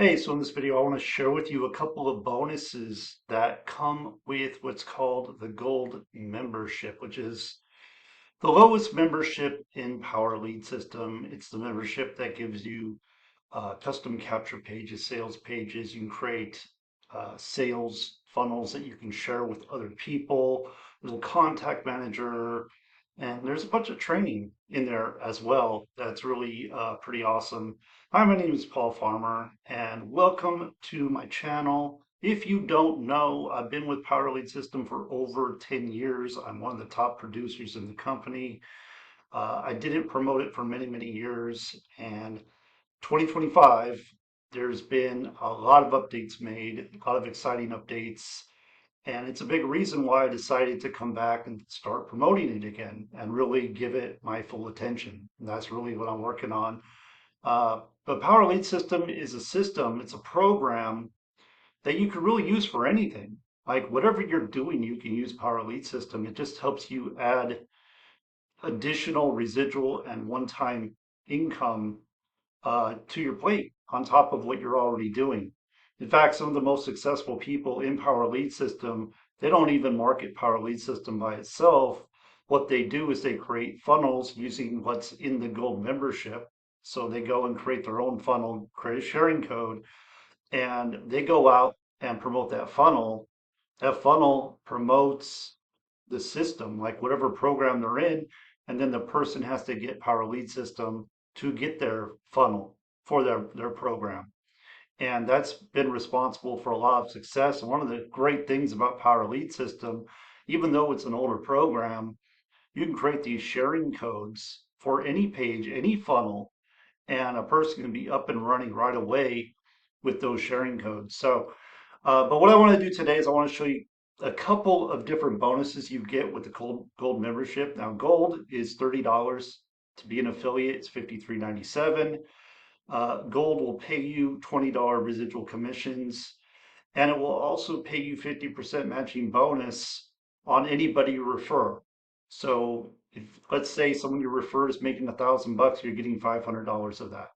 Hey, so in this video, I want to share with you a couple of bonuses that come with what's called the Gold membership, which is the lowest membership in Power Lead System. It's the membership that gives you custom capture pages, sales pages. You can create sales funnels that you can share with other people. There's a contact manager, and there's a bunch of training in there as well. That's really pretty awesome. Hi, my name is Paul Farmer, and welcome to my channel. If you don't know, I've been with Power Lead System for over 10 years. I'm one of the top producers in the company. I didn't promote it for many, many years, and 2025, there's been a lot of updates made, a lot of exciting updates, and it's a big reason why I decided to come back and start promoting it again and really give it my full attention. And that's really what I'm working on. But Power Lead System is a system, it's a program that you can really use for anything. Like whatever you're doing, you can use Power Lead System. It just helps you add additional residual and one-time income to your plate on top of what you're already doing. In fact, some of the most successful people in Power Lead System, they don't even market Power Lead System by itself. What they do is they create funnels using what's in the Gold membership. So they go and create their own funnel, create a sharing code, and they go out and promote that funnel. That funnel promotes the system, like whatever program they're in, and then the person has to get Power Lead System to get their funnel for their program. And that's been responsible for a lot of success. And one of the great things about Power Lead System, even though it's an older program, you can create these sharing codes for any page, any funnel, and a person can be up and running right away with those sharing codes. But what I want to do today is I want to show you a couple of different bonuses you get with the Gold membership. Now, Gold is $30. To be an affiliate, it's $53.97. Gold will pay you $20 residual commissions, and it will also pay you 50% matching bonus on anybody you refer. So if let's say someone you refer is making $1,000, you're getting $500 of that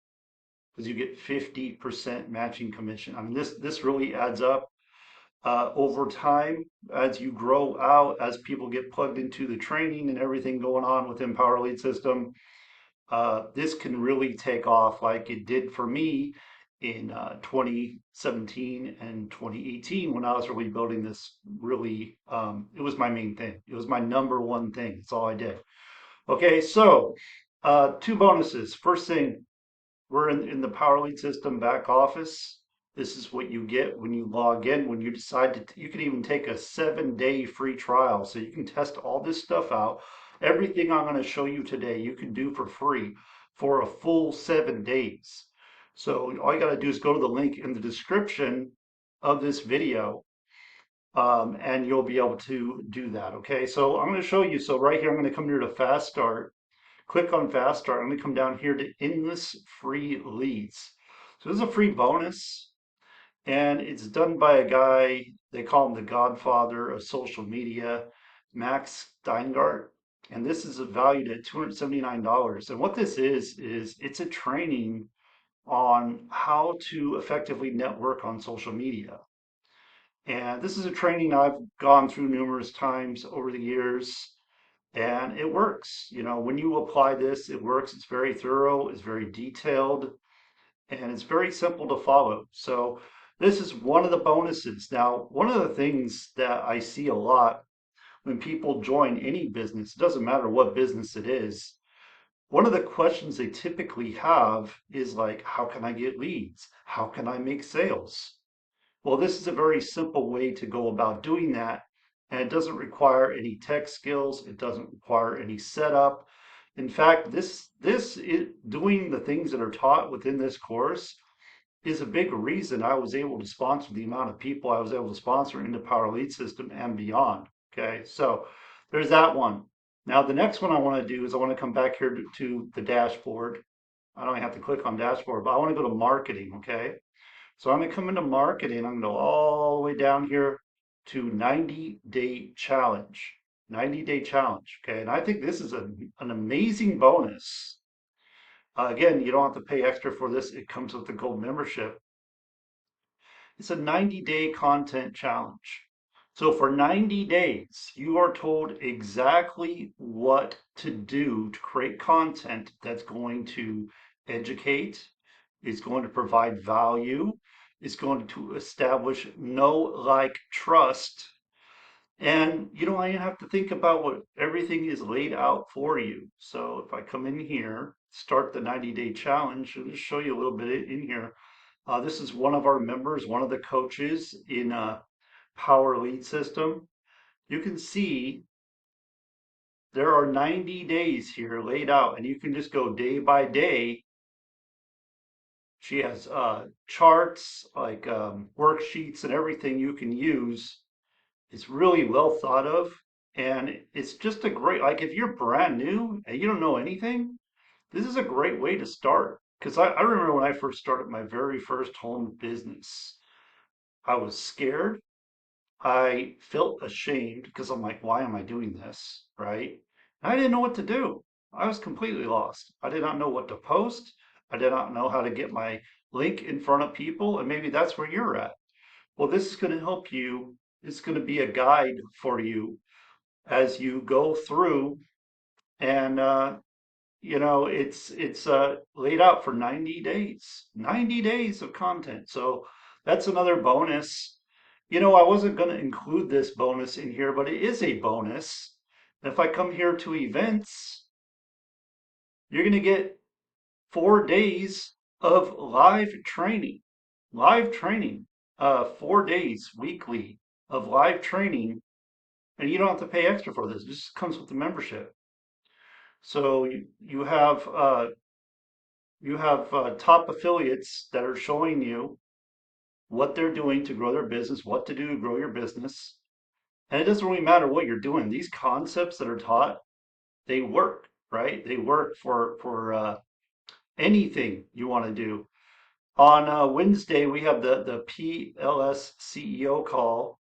because you get 50% matching commission. I mean, this really adds up over time as you grow out, as people get plugged into the training and everything going on within Power Lead System. This can really take off like it did for me in 2017 and 2018 when I was really building this. Really, it was my main thing. It was my number one thing. It's all I did. Okay, so two bonuses. First thing, we're in the Power Lead System back office. This is what you get when you log in. When you decide to, you can even take a 7-day free trial. So you can test all this stuff out. Everything I'm going to show you today, you can do for free for a full 7 days. So all you got to do is go to the link in the description of this video, and you'll be able to do that. Okay, so I'm going to show you. So right here, I'm going to come here to Fast Start. Click on Fast Start. I'm going to come down here to Endless Free Leads. So this is a free bonus, and it's done by a guy, they call him the godfather of social media, Max Steingart. And this is valued at $279. And what this is it's a training on how to effectively network on social media. And this is a training I've gone through numerous times over the years, and it works. You know, when you apply this, it works. It's very thorough, it's very detailed, and it's very simple to follow. So this is one of the bonuses. Now, one of the things that I see a lot when people join any business, it doesn't matter what business it is, one of the questions they typically have is like, how can I get leads? How can I make sales? Well, this is a very simple way to go about doing that, and it doesn't require any tech skills. It doesn't require any setup. In fact, this is doing the things that are taught within this course is a big reason I was able to sponsor the amount of people I was able to sponsor into Power Lead System and beyond. Okay, so there's that one. Now, the next one I want to do is I want to come back here to the dashboard. I don't have to click on dashboard, but I want to go to marketing. Okay, so I'm going to come into marketing. I'm going to go all the way down here to 90-day challenge. 90-day challenge. Okay, and I think this is an amazing bonus. Again, you don't have to pay extra for this. It comes with the Gold membership. It's a 90-day content challenge. So for 90 days, you are told exactly what to do to create content that's going to educate, is going to provide value, is going to establish know, like, trust. And you don't even have to think about what everything is laid out for you. So if I come in here, start the 90-day challenge, I'll just show you a little bit in here. This is one of our members, one of the coaches in Power Lead System. You can see there are 90 days here laid out, and you can just go day by day. She has charts, like worksheets and everything you can use. It's really well thought of, and it's just a great, like if you're brand new and you don't know anything, this is a great way to start. Because I remember when I first started my very first home business, I was scared. I felt ashamed because I'm like, why am I doing this? Right? And I didn't know what to do. I was completely lost. I did not know what to post. I did not know how to get my link in front of people. And maybe that's where you're at. Well, this is going to help you. It's going to be a guide for you as you go through. And it's laid out for 90 days. 90 days of content. So that's another bonus. I wasn't going to include this bonus in here, but it is a bonus. If I come here to events, you're going to get 4 days of live training, 4 days weekly of live training, and you don't have to pay extra for this. This just comes with the membership. So you have top affiliates that are showing you what they're doing to grow their business, what to do to grow your business. And it doesn't really matter what you're doing. These concepts that are taught, they work, right? They work for anything you want to do. On Wednesday, we have the PLS CEO call.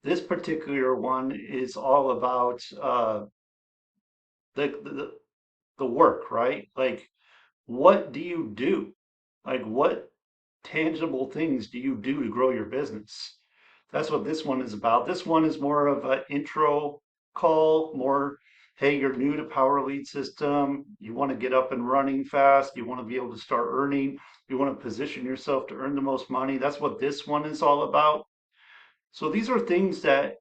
This particular one is all about the, the the work, right? Like, what do you do? Like, what tangible things do you do to grow your business? That's what this one is about. This one is more of an intro call, more, hey, you're new to Power Lead System. You want to get up and running fast. You want to be able to start earning. You want to position yourself to earn the most money. That's what this one is all about. So these are things that,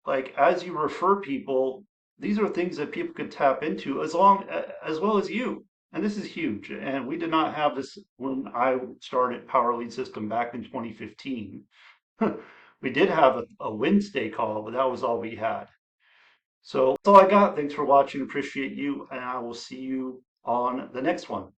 like, as you refer people, these are things that people could tap into as well as you. And this is huge. And we did not have this when I started Power Lead System back in 2015. We did have a Wednesday call, but that was all we had. So that's all I got. Thanks for watching. Appreciate you. And I will see you on the next one.